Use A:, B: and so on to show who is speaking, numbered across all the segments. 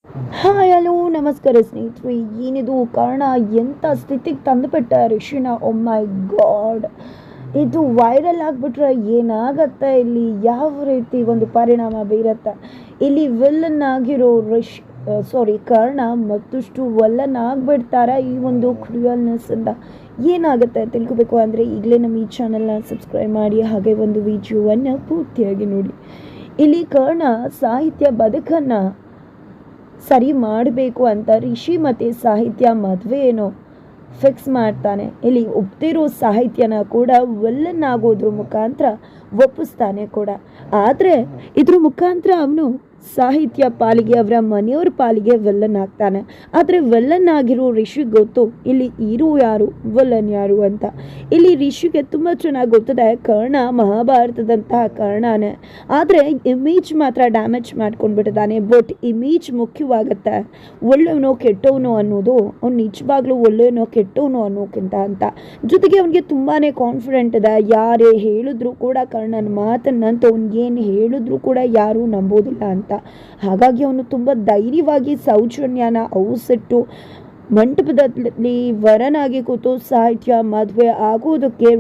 A: Hi hello ನಮಸ್ಕಾರ ಸ್ನೇಹಿತರೆ. ಏನಿದು ಕಾರಣ ಎಂಥ ಸ್ಥಿತಿಗೆ ತಂದುಬಿಟ್ಟ ರಿಷಿನ. ಓ ಮೈ ಗಾಡ್, ಇದು ವೈರಲ್ ಆಗಿಬಿಟ್ರೆ ಏನಾಗತ್ತೆ, ಇಲ್ಲಿ ಯಾವ ರೀತಿ ಒಂದು ಪರಿಣಾಮ ಬೀರತ್ತೆ. ಇಲ್ಲಿ ವಿಲ್ಲನ್ ಆಗಿರೋ ಕರ್ಣ ಮತ್ತಷ್ಟು ವಲ್ಲನ್ ಆಗಿಬಿಡ್ತಾರೆ ಈ ಒಂದು ಕ್ರೂಯಲ್ನೆಸ್ಸಿಂದ. ಏನಾಗುತ್ತೆ ತಿಳ್ಕೊಬೇಕು ಅಂದರೆ ಈಗಲೇ ನಮ್ಮ ಈ ಚಾನಲ್ನ ಸಬ್ಸ್ಕ್ರೈಬ್ ಮಾಡಿ, ಹಾಗೆ ಒಂದು ವಿಡಿಯೋವನ್ನು ಪೂರ್ತಿಯಾಗಿ ನೋಡಿ. ಇಲ್ಲಿ ಕರ್ಣ ಸಾಹಿತ್ಯ ಬದುಕನ್ನು ಸರಿ ಮಾಡಬೇಕು ಅಂತ ರಿಷಿ ಮತ್ತು ಸಾಹಿತ್ಯ ಮದುವೆ ಏನೋ ಫಿಕ್ಸ್ ಮಾಡ್ತಾನೆ. ಇಲ್ಲಿ ಒಪ್ತಿರೋ ಸಾಹಿತ್ಯನ ಕೂಡ ವಿಲ್ಲನ್ ಆಗೋದ್ರ ಮುಖಾಂತರ ಒಪ್ಪಿಸ್ತಾನೆ ಕೂಡ. ಆದರೆ ಇದ್ರ ಮುಖಾಂತರ ಅವನು ಸಾಹಿತ್ಯ ಪಾಲಿಗೆ, ಅವರ ಮನೆಯವ್ರ ಪಾಲಿಗೆ ವಿಲ್ಲನ್ ಆಗ್ತಾನೆ. ಆದರೆ ವಿಲ್ಲನ್ ಆಗಿರೋ ರಿಷಿಗೆ ಗೊತ್ತು ಇಲ್ಲಿ ಹೀರೋ ಯಾರು, ವಿಲ್ಲನ್ ಯಾರು ಅಂತ. ಇಲ್ಲಿ ರಿಷಿಗೆ ತುಂಬ ಚೆನ್ನಾಗಿ ಗೊತ್ತದೆ ಕರ್ಣ ಮಹಾಭಾರತದಂತಹ ಕರ್ಣನೇ. ಆದರೆ ಇಮೇಜ್ ಮಾತ್ರ ಡ್ಯಾಮೇಜ್ ಮಾಡ್ಕೊಂಡ್ಬಿಟ್ಟಿದ್ದಾನೆ. ಬಟ್ ಇಮೇಜ್ ಮುಖ್ಯವಾಗುತ್ತೆ, ಒಳ್ಳೆಯವನೋ ಕೆಟ್ಟವನೋ ಅನ್ನೋದು ಅವ್ನು ನಿಜವಾಗ್ಲೂ ಒಳ್ಳೆಯವನೋ ಕೆಟ್ಟವನೋ ಅನ್ನೋಕ್ಕಿಂತ ಅಂತ. ಜೊತೆಗೆ ಅವನಿಗೆ ತುಂಬಾ ಕಾನ್ಫಿಡೆಂಟ್ ಇದೆ. ಯಾರೇ ಹೇಳಿದ್ರು ಕೂಡ ಕರ್ಣನ ಮಾತನ್ನಂತೂ ಅವ್ನಿಗೇನು ಹೇಳಿದ್ರು ಕೂಡ ಯಾರೂ ನಂಬೋದಿಲ್ಲ ಅಂತ. ಹಾಗಾಗಿ ಅವನು ತುಂಬ ಧೈರ್ಯವಾಗಿ ಸೌಜನ್ಯನ ಔಸಿಟ್ಟು ಮಂಟಪದಲ್ಲಿ ವರನಾಗಿ ಕೂತು ಸಾಹಿತ್ಯ ಮದುವೆ ಆಗೋದಕ್ಕೆ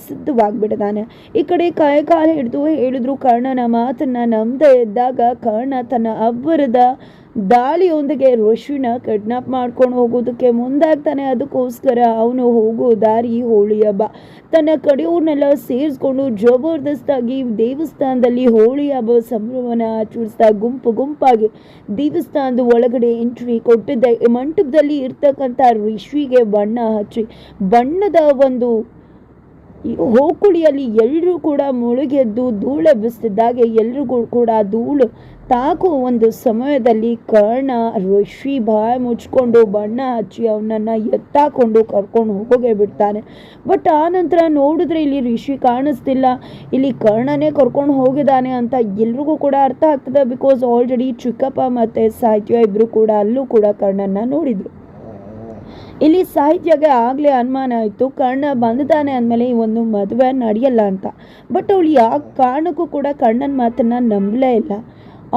A: ಸಿದ್ಧವಾಗಿಬಿಟ್ಟಿದ್ದಾನೆ. ಈ ಕಡೆ ಕಾಲ ಹಿಡಿದು ಹೇಳಿದ್ರು ಕರ್ಣನ ಮಾತನ್ನ ನಂಬದೇ ಇದ್ದಾಗ ಕರ್ಣ ತನ್ನ ಅಬ್ಬರದ ದಾಳಿಯೊಂದಿಗೆ ಋಷಿನ ಕಿಡ್ನಾಪ್ ಮಾಡ್ಕೊಂಡು ಹೋಗೋದಕ್ಕೆ ಮುಂದಾಗ್ತಾನೆ. ಅದಕ್ಕೋಸ್ಕರ ಅವನು ಹೋಗೋ ದಾರಿ ಹೋಳಿ ಹಬ್ಬ. ತನ್ನ ಕಡೆಯವ್ರನ್ನೆಲ್ಲ ಸೇರಿಸ್ಕೊಂಡು ಜಬರ್ದಸ್ತಾಗಿ ದೇವಸ್ಥಾನದಲ್ಲಿ ಹೋಳಿ ಹಬ್ಬ ಸಂಭ್ರಮನ ಆಚರಿಸ್ತಾ ಗುಂಪಾಗಿ ದೇವಸ್ಥಾನದ ಒಳಗಡೆ ಎಂಟ್ರಿ ಕೊಟ್ಟಿದ್ದೆ. ಮಂಟಪದಲ್ಲಿ ಇರ್ತಕ್ಕಂಥ ಋಷಿಗೆ ಬಣ್ಣ ಹಚ್ಚಿ ಬಣ್ಣದ ಒಂದು ಹೋಕುಳಿಯಲ್ಲಿ ಎಲ್ಲರೂ ಕೂಡ ಮುಳುಗೆದ್ದು ಧೂಳೆಬ್ಬಿಸ್ತಿದ್ದಾಗೆ ಎಲ್ರಿಗೂ ಕೂಡ ಧೂಳು ತಾಕೋ ಒಂದು ಸಮಯದಲ್ಲಿ ಕರ್ಣ ಋಷಿ ಬಾಯಿ ಮುಚ್ಕೊಂಡು ಬಣ್ಣ ಹಚ್ಚಿ ಅವನನ್ನು ಎತ್ತಾಕೊಂಡು ಕರ್ಕೊಂಡು ಹೋಗೇ ಬಿಡ್ತಾನೆ. ಬಟ್ ಆ ನಂತರ ನೋಡಿದ್ರೆ ಇಲ್ಲಿ ಋಷಿ ಕಾಣಿಸ್ತಿಲ್ಲ, ಇಲ್ಲಿ ಕರ್ಣನೇ ಕರ್ಕೊಂಡು ಹೋಗಿದ್ದಾನೆ ಅಂತ ಎಲ್ರಿಗೂ ಕೂಡ ಅರ್ಥ ಆಗ್ತದೆ. ಬಿಕಾಸ್ ಆಲ್ರೆಡಿ ಚಿಕ್ಕಪ್ಪ ಮತ್ತು ಸಾಹಿತ್ಯ ಇಬ್ಬರು ಕೂಡ ಅಲ್ಲೂ ಕೂಡ ಕರ್ಣನ ನೋಡಿದ್ರು. ಇಲ್ಲಿ ಸಾಹಿತ್ಯಗೆ ಆಗಲೇ ಅನುಮಾನ ಆಯಿತು ಕರ್ಣ ಬಂದಿದ್ದಾನೆ ಅಂದಮೇಲೆ ಈ ಒಂದು ಮದುವೆ ನಡೆಯಲ್ಲ ಅಂತ. ಬಟ್ ಅವಳು ಯಾವ ಕಾರಣಕ್ಕೂ ಕೂಡ ಕರ್ಣನ ಮಾತನ್ನು ನಂಬಲೇ ಇಲ್ಲ.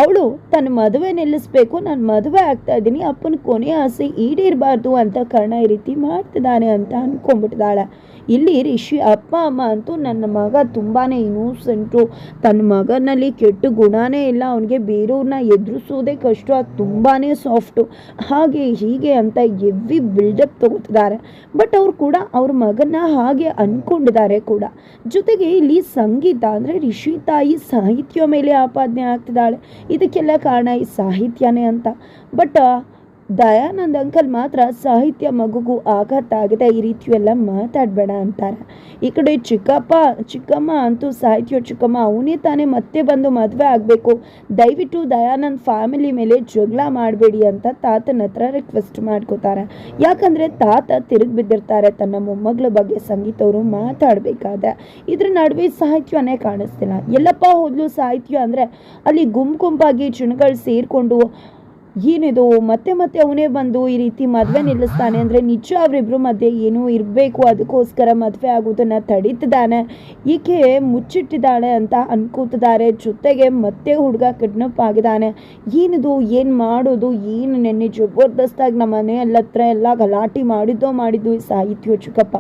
A: ಅವಳು ತನ್ನ ಮದುವೆ ನಿಲ್ಲಿಸ್ಬೇಕು, ನಾನು ಮದುವೆ ಆಗ್ತಾ ಇದ್ದೀನಿ, ಅಪ್ಪನ ಕೊನೆಯ ಆಸೆ ಈಡೇರಬಾರ್ದು ಅಂತ ಕರ್ಣ ಈ ರೀತಿ ಮಾಡ್ತಿದ್ದಾನೆ ಅಂತ ಅಂದ್ಕೊಂಡ್ಬಿಟ್ಟಿದ್ದಾಳೆ. ಇಲ್ಲಿ ರಿಷಿ ಅಪ್ಪ ಅಮ್ಮ ಅಂತೂ ನನ್ನ ಮಗ ತುಂಬಾ ಇನ್ನೋಸೆಂಟು, ತನ್ನ ಮಗನಲ್ಲಿ ಕೆಟ್ಟ ಗುಣನೇ ಇಲ್ಲ, ಅವನಿಗೆ ಬೇರೆಯವ್ರನ್ನ ಎದುರಿಸೋದೇ ಕಷ್ಟ, ತುಂಬಾ ಸಾಫ್ಟು, ಹಾಗೆ ಹೀಗೆ ಅಂತ ಎವ್ರಿ ಬಿಲ್ಡಪ್ ತಗೋತಿದ್ದಾರೆ. ಬಟ್ ಅವ್ರು ಕೂಡ ಅವ್ರ ಮಗನ ಹಾಗೆ ಅಂದ್ಕೊಂಡಿದ್ದಾರೆ ಕೂಡ. ಜೊತೆಗೆ ಇಲ್ಲಿ ಸಂಗೀತ ಅಂದರೆ ರಿಷಿ ತಾಯಿ ಸಾಹಿತ್ಯ ಮೇಲೆ ಆಪಾದನೆ ಆಗ್ತಿದ್ದಾಳೆ. ಇದಕ್ಕೆಲ್ಲ ಕಾರಣ ಈ ಸಾಹಿತ್ಯನೇ ಅಂತ. ಬಟ್ ದಯಾನಂದ್ ಅಂಕಲ್ ಮಾತ್ರ ಸಾಹಿತ್ಯ ಮಗುಗೂ ಆಘಾತ ಆಗಿದೆ, ಈ ರೀತಿಯೆಲ್ಲ ಮಾತಾಡಬೇಡ ಅಂತಾರೆ. ಈ ಕಡೆ ಚಿಕ್ಕಮ್ಮ ಅಂತೂ ಸಾಹಿತ್ಯ ಚಿಕ್ಕಮ್ಮ ಅವನೇ ತಾನೇ ಮತ್ತೆ ಬಂದು ಮದುವೆ ಆಗಬೇಕು, ದಯವಿಟ್ಟು ದಯಾನಂದ್ ಫ್ಯಾಮಿಲಿ ಮೇಲೆ ಜಗಳ ಮಾಡಬೇಡಿ ಅಂತ ತಾತನ ಹತ್ರ ರಿಕ್ವೆಸ್ಟ್ ಮಾಡ್ಕೋತಾರೆ. ಯಾಕಂದರೆ ತಾತ ತಿರುಗಿ ಬಿದ್ದಿರ್ತಾರೆ ತನ್ನ ಮೊಮ್ಮಗಳ ಬಗ್ಗೆ ಸಂಗೀತವರು ಮಾತಾಡಬೇಕಾದ್ರೆ. ಇದ್ರ ನಡುವೆ ಸಾಹಿತ್ಯನೇ ಕಾಣಿಸ್ತಿಲ್ಲ. ಎಲ್ಲಪ್ಪ ಹೋದ್ಲು ಸಾಹಿತ್ಯ ಅಂದರೆ ಅಲ್ಲಿ ಗುಂಪಾಗಿ ಜನಗಳು ಸೇರಿಕೊಂಡು ಏನಿದು ಮತ್ತೆ ಅವನೇ ಬಂದು ಈ ರೀತಿ ಮದುವೆ ನಿಲ್ಲಿಸ್ತಾನೆ ಅಂದರೆ ನಿಜ ಅವರಿಬ್ಬರ ಮಧ್ಯೆ ಏನೂ ಇರಬೇಕು, ಅದಕ್ಕೋಸ್ಕರ ಮದುವೆ ಆಗೋದನ್ನು ತಡೀತಿದ್ದಾನೆ, ಈಕೆ ಮುಚ್ಚಿಟ್ಟಿದ್ದಾಳೆ ಅಂತ ಅನ್ಕೋತಿದ್ದಾರೆ. ಜೊತೆಗೆ ಮತ್ತೆ ಹುಡುಗ ಕಿಡ್ನಪ್ ಆಗಿದ್ದಾನೆ. ಏನಿದು, ಏನು ಮಾಡೋದು, ಏನು ನೆನ್ನೆ ಜಬರ್ದಸ್ತಾಗಿ ನಮ್ಮ ಮನೆಯಲ್ಲ ಹತ್ರ ಎಲ್ಲ ಗಲಾಟೆ ಮಾಡಿದ್ದು ಈ ಸಾಹಿತ್ಯ ಚಿಕ್ಕಪ್ಪ.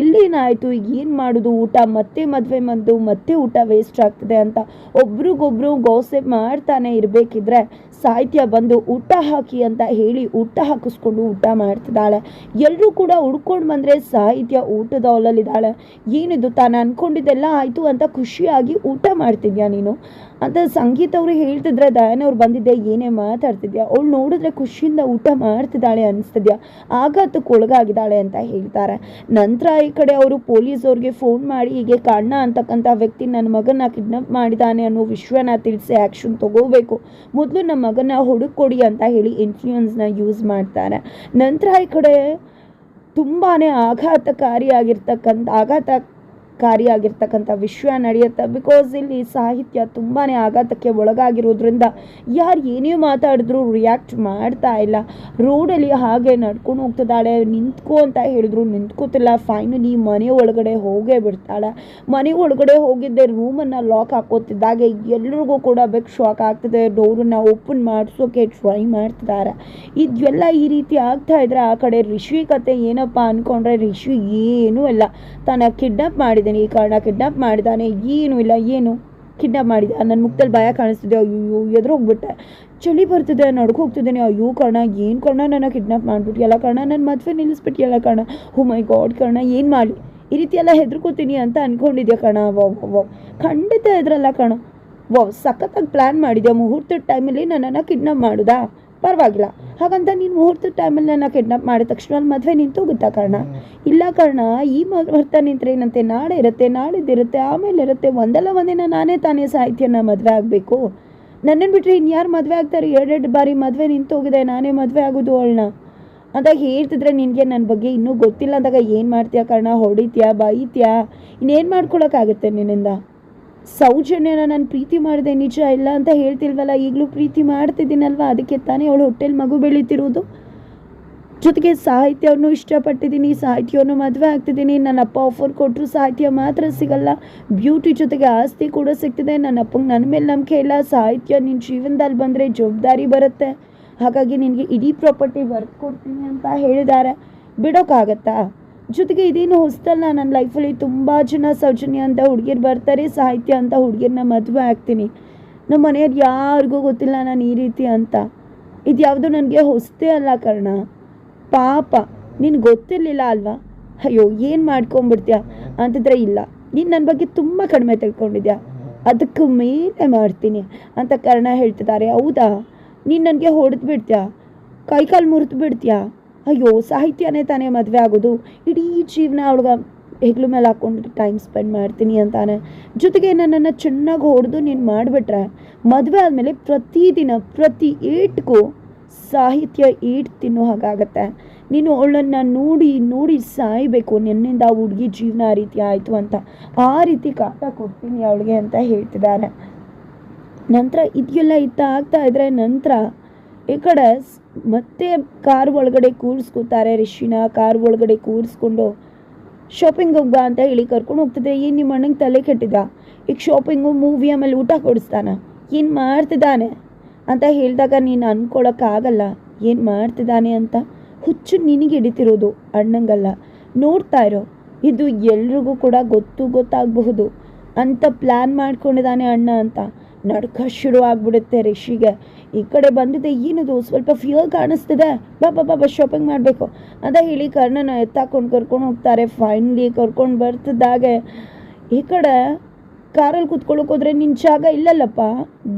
A: ಇಲ್ಲೇನಾಯಿತು, ಏನು ಮಾಡೋದು, ಊಟ ಮತ್ತೆ ಮದುವೆ ಬಂದು ಮತ್ತೆ ಊಟ ವೇಸ್ಟ್ ಆಗ್ತದೆ ಅಂತ ಒಬ್ರಿಗೊಬ್ರು ಗೋಸೆಪ್ ಮಾಡ್ತಾನೆ ಇರಬೇಕಿದ್ರೆ ಸಾಹಿತ್ಯ ಬಂದು ಊಟ ಹಾಕಿ ಅಂತ ಹೇಳಿ ಊಟ ಹಾಕಿಸ್ಕೊಂಡು ಊಟ ಮಾಡ್ತಿದ್ದಾಳೆ. ಎಲ್ಲರೂ ಕೂಡ ಹುಡ್ಕೊಂಡು ಬಂದರೆ ಸಾಹಿತ್ಯ ಊಟದ ಹಾಲಲ್ಲಿದ್ದಾಳೆ. ಏನಿದು, ತಾನು ಅಂದ್ಕೊಂಡಿದ್ದೆಲ್ಲ ಆಯಿತು ಅಂತ ಖುಷಿಯಾಗಿ ಊಟ ಮಾಡ್ತಿದ್ಯಾ ನೀನು ಅಂತ ಸಂಗೀತ ಅವರು ಹೇಳ್ತಿದ್ರೆ, ದಯಾನವ್ರು ಬಂದಿದ್ದೆ ಏನೇ ಮಾತಾಡ್ತಿದ್ಯಾ, ಅವಳು ನೋಡಿದ್ರೆ ಖುಷಿಯಿಂದ ಊಟ ಮಾಡ್ತಿದ್ದಾಳೆ ಅನಿಸ್ತಿದ್ಯಾ, ಆಘಾತಕ್ಕೆ ಒಳಗಾಗಿದ್ದಾಳೆ ಅಂತ ಹೇಳ್ತಾರೆ. ನಂತರ ಈ ಕಡೆ ಅವರು ಪೊಲೀಸವ್ರಿಗೆ ಫೋನ್ ಮಾಡಿ ಹೀಗೆ ಕರ್ಣ ಅಂತಕ್ಕಂಥ ವ್ಯಕ್ತಿ ನನ್ನ ಮಗನ ಕಿಡ್ನಾಪ್ ಮಾಡಿದ್ದಾನೆ ಅನ್ನೋ ವಿಷಯನ ತಿಳಿಸಿ ಆ್ಯಕ್ಷನ್ ತಗೋಬೇಕು, ಮೊದಲು ನಮ್ಮ ಮಗನ ಹುಡುಕೊಡಿ ಅಂತ ಹೇಳಿ ಇನ್ಫ್ಲೂಯೆನ್ಸ್ನ ಯೂಸ್ ಮಾಡ್ತಾರೆ. ನಂತರ ಈ ಕಡೆ ತುಂಬಾ ಆಘಾತಕಾರಿಯಾಗಿರ್ತಕ್ಕಂಥ ಕಾರಿಯಾಗಿರ್ತಕ್ಕಂಥ ವಿಷಯ ನಡೆಯುತ್ತೆ. ಬಿಕಾಸ್ ಇಲ್ಲಿ ಸಾಹಿತ್ಯ ತುಂಬಾ ಆಘಾತಕ್ಕೆ ಒಳಗಾಗಿರೋದ್ರಿಂದ ಯಾರು ಏನೇ ಮಾತಾಡಿದ್ರು ರಿಯಾಕ್ಟ್ ಮಾಡ್ತಾ ಇಲ್ಲ. ರೋಡಲ್ಲಿ ಹಾಗೆ ನಡ್ಕೊಂಡು ಹೋಗ್ತಿದ್ದಾಳೆ. ನಿಂತ್ಕೋ ಅಂತ ಹೇಳಿದ್ರು ನಿಂತ್ಕೋತಿಲ್ಲ. ಫೈನಲಿ ಮನೆ ಒಳಗಡೆ ಹೋಗೇ ಬಿಡ್ತಾಳೆ. ಮನೆ ಒಳಗಡೆ ಹೋಗಿದ್ದೆ ರೂಮನ್ನು ಲಾಕ್ ಹಾಕೋತಿದ್ದಾಗೆ ಎಲ್ರಿಗೂ ಕೂಡ ಬೆಕ್ ಶಾಕ್ ಆಗ್ತದೆ. ಡೋರನ್ನು ಓಪನ್ ಮಾಡಿಸೋಕೆ ಟ್ರೈ ಮಾಡ್ತಿದ್ದಾರೆ. ಇದೆಲ್ಲ ಈ ರೀತಿ ಆಗ್ತಾ ಇದ್ರೆ ಆ ಕಡೆ ರಿಷಿ ಕತೆ ಏನಪ್ಪ ಅಂದ್ಕೊಂಡ್ರೆ ರಿಷಿ ಏನೂ ಇಲ್ಲ, ತಾನು ಕಿಡ್ನಾಪ್ ಮಾಡಿದ್ದೀನಿ, ಈ ಕಾರಣ ಕಿಡ್ನಾಪ್ ಮಾಡಿದ್ದಾನೆ, ಏನೂ ಇಲ್ಲ, ಏನು ಕಿಡ್ನಾಪ್ ಮಾಡಿದ, ನನ್ನ ಮುಖದಲ್ಲಿ ಭಯ ಕಾಣಿಸ್ತಿದೆ, ಅಯ್ಯೋ ಎದುರೋಗ್ಬಿಟ್ಟೆ, ಚಳಿ ಬರ್ತಿದೆ, ನಡ್ಕೊ ಹೋಗ್ತಿದ್ದೀನಿ, ಅಯ್ಯೋ ಕರ್ಣ ಏನು ಕರ್ಣ ನನ್ನ ಕಿಡ್ನಾಪ್ ಮಾಡಿಬಿಟ್ಟು ಎಲ್ಲ ಕರ್ಣ ನನ್ನ ಮದುವೆ ನಿಲ್ಲಿಸ್ಬಿಟ್ಟು ಎಲ್ಲ ಕರ್ಣ, ಹೋ ಮೈ ಗಾಡ್ ಕರ್ಣ ಏನು ಮಾಡಲಿ, ಈ ರೀತಿ ಎಲ್ಲ ಹೆದರ್ಕೋತೀನಿ ಅಂತ ಅಂದ್ಕೊಂಡಿದ್ಯಾ ಕಣ. ವಾವ್ ಖಂಡಿತ ಇದ್ರಲ್ಲ ಕಣ, ಸಖತ್ತಾಗಿ ಪ್ಲ್ಯಾನ್ ಮಾಡಿದ್ಯಾ. ಮುಹೂರ್ತದ ಟೈಮಲ್ಲಿ ನನ್ನನ್ನು ಕಿಡ್ನಾಪ್ ಮಾಡೋದಾ? ಪರವಾಗಿಲ್ಲ. ಹಾಗಂತ ನೀನು ಮುಹೂರ್ತದ ಟೈಮಲ್ಲಿ ನನ್ನ ಕಿಡ್ನಾಪ್ ಮಾಡಿದ ತಕ್ಷಣ ಅಲ್ಲಿ ಮದುವೆ ನಿಂತೋಗುತ್ತಾ ಕರ್ಣ? ಇಲ್ಲ ಕರ್ಣ, ಈ ಮುಹೂರ್ತ ನಿಂತರೆ ಏನಂತೆ, ನಾಳೆ ಇರುತ್ತೆ, ನಾಳಿದ್ದಿರುತ್ತೆ, ಆಮೇಲೆ ಇರುತ್ತೆ, ಒಂದಲ್ಲ ಒಂದಿನ ನಾನೇ ತಾನೇ ಸಾಹಿತ್ಯನ ಮದುವೆ ಆಗಬೇಕು. ನನ್ನನ್ನು ಬಿಟ್ಟರೆ ಇನ್ಯಾರು ಮದುವೆ ಆಗ್ತಾರೆ? ಎರಡೆರಡು ಬಾರಿ ಮದುವೆ ನಿಂತೋಗಿದೆ, ನಾನೇ ಮದುವೆ ಆಗೋದು ಅವಳನ್ನ ಅಂದಾಗ ಹೇಳ್ತಿದ್ರೆ ನಿನಗೆ ನನ್ನ ಬಗ್ಗೆ ಇನ್ನೂ ಗೊತ್ತಿಲ್ಲ ಅಂದಾಗ ಏನು ಮಾಡ್ತೀಯಾ ಕರ್ಣ? ಹೊಡಿತೀಯಾ, ಬೈತೀಯಾ, ಇನ್ನೇನು ಮಾಡ್ಕೊಳಕ್ಕಾಗುತ್ತೆ ನಿನ್ನಿಂದ? ಸೌಜನ್ಯನ ನಾನು ಪ್ರೀತಿ ಮಾಡಿದೆ ನಿಜ, ಇಲ್ಲ ಅಂತ ಹೇಳ್ತಿಲ್ವಲ್ಲ, ಈಗಲೂ ಪ್ರೀತಿ ಮಾಡ್ತಿದ್ದೀನಲ್ವ, ಅದಕ್ಕೆ ತಾನೇ ಅವಳು ಹೊಟ್ಟೆಲಿ ಮಗು ಬೆಳೀತಿರೋದು. ಜೊತೆಗೆ ಸಾಹಿತ್ಯವನ್ನು ಇಷ್ಟಪಟ್ಟಿದ್ದೀನಿ, ಸಾಹಿತ್ಯವನ್ನು ಮದುವೆ ಆಗ್ತಿದ್ದೀನಿ. ನನ್ನ ಅಪ್ಪ ಆಫರ್ ಕೊಟ್ಟರು ಸಾಹಿತ್ಯ ಮಾತ್ರ ಸಿಗಲ್ಲ, ಬ್ಯೂಟಿ ಜೊತೆಗೆ ಆಸ್ತಿ ಕೂಡ ಸಿಗ್ತಿದೆ. ನನ್ನ ಅಪ್ಪಂಗೆ ನನ್ನ ಮೇಲೆ ನಂಬಿಕೆ ಇಲ್ಲ. ಸಾಹಿತ್ಯ ನಿನ್ನ ಜೀವನದಲ್ಲಿ ಬಂದರೆ ಜವಾಬ್ದಾರಿ ಬರುತ್ತೆ, ಹಾಗಾಗಿ ನಿನಗೆ ಇಡೀ ಪ್ರಾಪರ್ಟಿ ಬರ್ದು ಕೊಡ್ತೀನಿ ಅಂತ ಹೇಳಿದ್ದಾರೆ. ಬಿಡೋಕ್ಕಾಗತ್ತಾ? ಜೊತೆಗೆ ಇದೇನು ಹೊಸದಲ್ಲ, ನನ್ನ ಲೈಫಲ್ಲಿ ತುಂಬ ಜನ ಸೌಜನ್ಯ ಅಂತ ಹುಡುಗಿರು ಬರ್ತಾರೆ, ಸಾಹಿತ್ಯ ಅಂತ ಹುಡುಗಿರನ್ನ ಮದುವೆ ಆಗ್ತೀನಿ. ನಮ್ಮ ಮನೆಯವ್ರು ಯಾರಿಗೂ ಗೊತ್ತಿಲ್ಲ ನಾನು ಈ ರೀತಿ ಅಂತ. ಇದು ಯಾವುದು ನನಗೆ ಹೊಸದೇ ಅಲ್ಲ ಕರ್ಣ. ಪಾಪ ನಿನ್ಗೆ ಗೊತ್ತಿರಲಿಲ್ಲ ಅಲ್ವಾ? ಅಯ್ಯೋ ಏನು ಮಾಡ್ಕೊಂಬಿಡ್ತೀಯ ಅಂತಿದ್ರೆ, ಇಲ್ಲ ನೀನು ನನ್ನ ಬಗ್ಗೆ ತುಂಬ ಕಡಿಮೆ ತಿಳ್ಕೊಂಡಿದ್ಯಾ, ಅದಕ್ಕೆ ಮೇಲೆ ಮಾಡ್ತೀನಿ ಅಂತ ಕರ್ಣ ಹೇಳ್ತಿದ್ದಾರೆ. ಹೌದಾ, ನೀನು ನನಗೆ ಹೊಡೆದು ಬಿಡ್ತೀಯಾ, ಕೈಕಾಲು ಮುರಿದು ಬಿಡ್ತೀಯಾ? ಅಯ್ಯೋ ಸಾಹಿತ್ಯನೇ ತಾನೇ ಮದುವೆ ಆಗೋದು, ಇಡೀ ಜೀವನ ಅವಳಿಗೆ ಹೆಗ್ಲು ಮೇಲೆ ಹಾಕ್ಕೊಂಡು ಟೈಮ್ ಸ್ಪೆಂಡ್ ಮಾಡ್ತೀನಿ ಅಂತಾನೆ. ಜೊತೆಗೆ ನನ್ನನ್ನು ಚೆನ್ನಾಗಿ ಹೊಡೆದು ನೀನು ಮಾಡಿಬಿಟ್ರೆ ಮದುವೆ ಆದಮೇಲೆ ಪ್ರತಿದಿನ ಪ್ರತಿ ಏಟ್ಗೂ ಸಾಹಿತ್ಯ ಏಟ್ ತಿನ್ನೋ ಹಾಗಾಗತ್ತೆ. ನೀನು ಅವಳನ್ನು ನೋಡಿ ನೋಡಿ ಸಾಯಬೇಕು, ನಿನ್ನಿಂದ ಆ ಹುಡುಗಿ ಜೀವನ ಆ ರೀತಿ ಆಯಿತು ಅಂತ, ಆ ರೀತಿ ಕಾಟ ಕೊಡ್ತೀನಿ ಅವಳಿಗೆ ಅಂತ ಹೇಳ್ತಿದ್ದಾರೆ. ನಂತರ ಇದೆಲ್ಲ ಆಗ್ತಾ ಇದ್ರೆ ನಂತರ ಈ ಕಡೆ ಮತ್ತೆ ಕಾರ್ ಒಳಗಡೆ ಕೂರಿಸ್ಕೊತಾರೆ. ರಿಷಿನ ಕಾರ್ ಒಳಗಡೆ ಕೂರಿಸ್ಕೊಂಡು ಶಾಪಿಂಗ್ ಹೋಗ್ಬಾ ಅಂತ ಹೇಳಿ ಕರ್ಕೊಂಡು ಹೋಗ್ತಿದ್ರೆ, ಏನು ನಿಮ್ಮ ಅಣ್ಣಂಗೆ ತಲೆ ಕೆಟ್ಟಿದ್ದ, ಈಗ ಶಾಪಿಂಗು ಮೂವಿ ಆಮೇಲೆ ಊಟ ಕೊಡಿಸ್ತಾನ, ಏನು ಮಾಡ್ತಿದ್ದಾನೆ ಅಂತ ಹೇಳಿದಾಗ ನೀನು ಅಂದ್ಕೊಳಕ್ಕಾಗಲ್ಲ ಏನು ಮಾಡ್ತಿದ್ದಾನೆ ಅಂತ. ಹುಚ್ಚು ನಿನಗೆ ಹಿಡಿತಿರೋದು ಅಣ್ಣಂಗಲ್ಲ, ನೋಡ್ತಾ ಇರೋ, ಇದು ಎಲ್ರಿಗೂ ಕೂಡ ಗೊತ್ತಾಗಬಹುದು ಅಂತ ಪ್ಲ್ಯಾನ್ ಮಾಡ್ಕೊಂಡಿದ್ದಾನೆ ಅಣ್ಣ ಅಂತ. ನಡ್ಕ ಶುರು ಆಗ್ಬಿಡುತ್ತೆ ರಿಷಿಗೆ. ಈ ಕಡೆ ಬಂದಿದೆ, ಏನದು ಸ್ವಲ್ಪ ಫಿಯರ್ ಕಾಣಿಸ್ತಿದೆ, ಬಾಬಾ ಶಾಪಿಂಗ್ ಮಾಡಬೇಕು ಅಂತ ಹೇಳಿ ಕರ್ಣನ ಎತ್ತಾಕೊಂಡು ಕರ್ಕೊಂಡು ಹೋಗ್ತಾರೆ. ಫೈನಲಿ ಕರ್ಕೊಂಡು ಬರ್ತಿದ್ದಾಗೆ ಈ ಕಡೆ ಕಾರಲ್ಲಿ ಕುತ್ಕೊಳ್ಳೋಕೆ ಹೋದ್ರೆ ನಿನ್ನ ಜಾಗ ಇಲ್ಲಲ್ಲಪ್ಪ,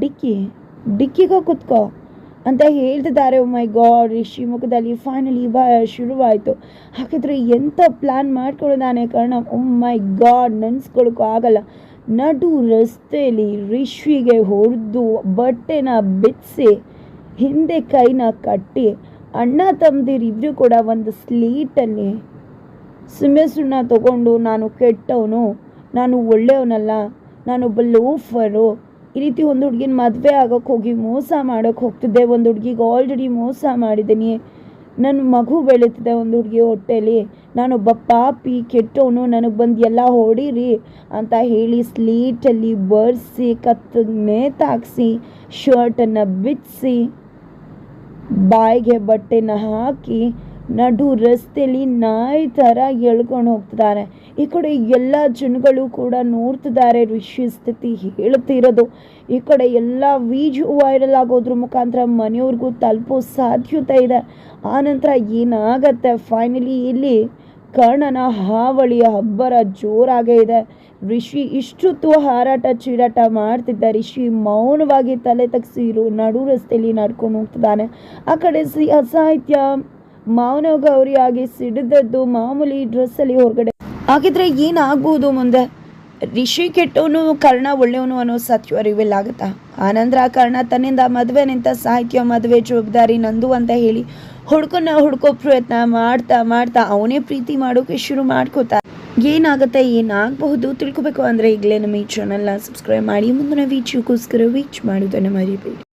A: ಡಿಕ್ಕಿಗೆ ಕುತ್ಕೋ ಅಂತ ಹೇಳ್ತಿದ್ದಾರೆ. ಓ ಮೈ ಗಾಡ್, ರಿಷಿ ಮುಖದಲ್ಲಿ ಫೈನಲಿ ಭಯ ಶುರುವಾಯಿತು. ಹಾಗಿದ್ರೆ ಎಂಥ ಪ್ಲ್ಯಾನ್ ಮಾಡ್ಕೊಂಡಿದ್ದಾನೆ ಕರ್ಣ. ಓ ಮೈ ಗಾಡ್, ನೆನೆಸ್ಕೊಳಕ್ಕೂ ಆಗಲ್ಲ. ನಡು ರಸ್ತೆಯಲ್ಲಿ ರಿಷಿಗೆ ಹೊಡೆದು ಬಟ್ಟೆನ ಬಿಡಿಸಿ ಹಿಂದೆ ಕೈನ ಕಟ್ಟಿ ಅಣ್ಣ ತಮ್ಮದಿರಿಬ್ಬರು ಕೂಡ ಒಂದು ಸ್ಲೀಟಲ್ಲಿ ಸುಣ್ಣ ತಗೊಂಡು, ನಾನು ಕೆಟ್ಟವನು, ನಾನು ಒಳ್ಳೆಯವನಲ್ಲ, ನಾನೊಬ್ಬ ಲೋಫರು, ಈ ರೀತಿ ಒಂದು ಹುಡುಗಿನ ಮದುವೆ ಆಗೋಕ್ಕೆ ಹೋಗಿ ಮೋಸ ಮಾಡೋಕ್ಕೆ ಹೋಗ್ತಿದ್ದೆ, ಒಂದು ಹುಡುಗಿಗೆ ಆಲ್ರೆಡಿ ಮೋಸ ಮಾಡಿದ್ದೀನಿ, ನನ್ನ ಮಗು ಬೆಳೀತಿದೆ ಒಂದು ಹುಡುಗಿ ಹೊಟ್ಟೆಲಿ, ನಾನೊಬ್ಬ ಪಾಪಿ ಕೆಟ್ಟವನು, ನನಗೆ ಬಂದು ಎಲ್ಲ ಹೊಡೀರಿ ಅಂತ ಹೇಳಿ ಸ್ಲೀಟಲ್ಲಿ ಬರ್ಸಿ ಕತ್ತಿಗೆ ನೇತಾಕ್ಸಿ ಶರ್ಟನ್ನು ಬಿಡಿಸಿ ಬಾಯಿಗೆ ಬಟ್ಟೆನ ಹಾಕಿ ನಡು ರಸ್ತೆಯಲ್ಲಿ ನಾಯಿ ಥರ ಎಳ್ಕೊಂಡು ಹೋಗ್ತಿದ್ದಾರೆ. ಈ ಕಡೆ ಎಲ್ಲ ಜನಗಳು ಕೂಡ ನೋಡ್ತಿದ್ದಾರೆ ರಿಷಿ ಸ್ಥಿತಿ ಹೇಳ್ತಿರೋದು. ಈ ಕಡೆ ಎಲ್ಲ ವಿಡಿಯೋ ವೈರಲ್ ಆಗೋದ್ರ ಮುಖಾಂತರ ಮನೆಯವ್ರಿಗೂ ತಲುಪೋ ಸಾಧ್ಯತೆ ಇದೆ. ಆನಂತರ ಏನಾಗತ್ತೆ, ಫೈನಲಿ ಇಲ್ಲಿ ಕರ್ಣನ ಹಾವಳಿಯ ಹಬ್ಬರ ಜೋರಾಗೇ ಇದೆ. ರಿಷಿ ಇಷ್ಟೊತ್ತು ಹಾರಾಟ ಚೀರಾಟ ಮಾಡ್ತಿದ್ದ ರಿಷಿ ಮೌನವಾಗಿ ತಲೆ ತಗ್ಸಿ ನಡು ರಸ್ತೆಯಲ್ಲಿ ನಡ್ಕೊಂಡು ಹೋಗ್ತಿದ್ದಾನೆ. ಆ ಕಡೆ ಸಾಹಿತ್ಯ ಮೌನ ಗೌರಿಯಾಗಿ ಸಿಡಿದದ್ದು ಮಾಮೂಲಿ ಡ್ರೆಸ್ಸಲ್ಲಿ ಹೊರಗಡೆ. ಹಾಗಿದ್ರೆ ಏನಾಗ್ಬೋದು ಮುಂದೆ? ರಿಷಿ ಕೆಟ್ಟವನು, ಕರ್ಣ ಒಳ್ಳೆಯವನು ಅನ್ನೋ ಸತ್ಯ ರಿವೀಲ್ ಆಗುತ್ತಾ? ಆನಂತರ ಕರ್ಣ ತನ್ನಿಂದ ಮದುವೆ ನಿಂತ ಸಾಹಿತ್ಯ ಮದುವೆ ಜವಾಬ್ದಾರಿ ನಂದು ಅಂತ ಹೇಳಿ ಹುಡ್ಕೋ ಪ್ರಯತ್ನ ಮಾಡ್ತಾ ಅವನೇ ಪ್ರೀತಿ ಮಾಡೋಕೆ ಶುರು ಮಾಡ್ಕೋತಾರೆ. ಏನಾಗುತ್ತೆ ಏನಾಗಬಹುದು ತಿಳ್ಕೊಬೇಕು ಅಂದರೆ ಈಗಲೇ ನಮ್ಮ ಈ ಚಾನಲ್ನ ಸಬ್ಸ್ಕ್ರೈಬ್ ಮಾಡಿ ಮುಂದಿನ ವೀಡಿಯೋಗೋಸ್ಕರ ವೇಟ್ ಮಾಡೋದನ್ನು ಮರಿಬೇಡಿ.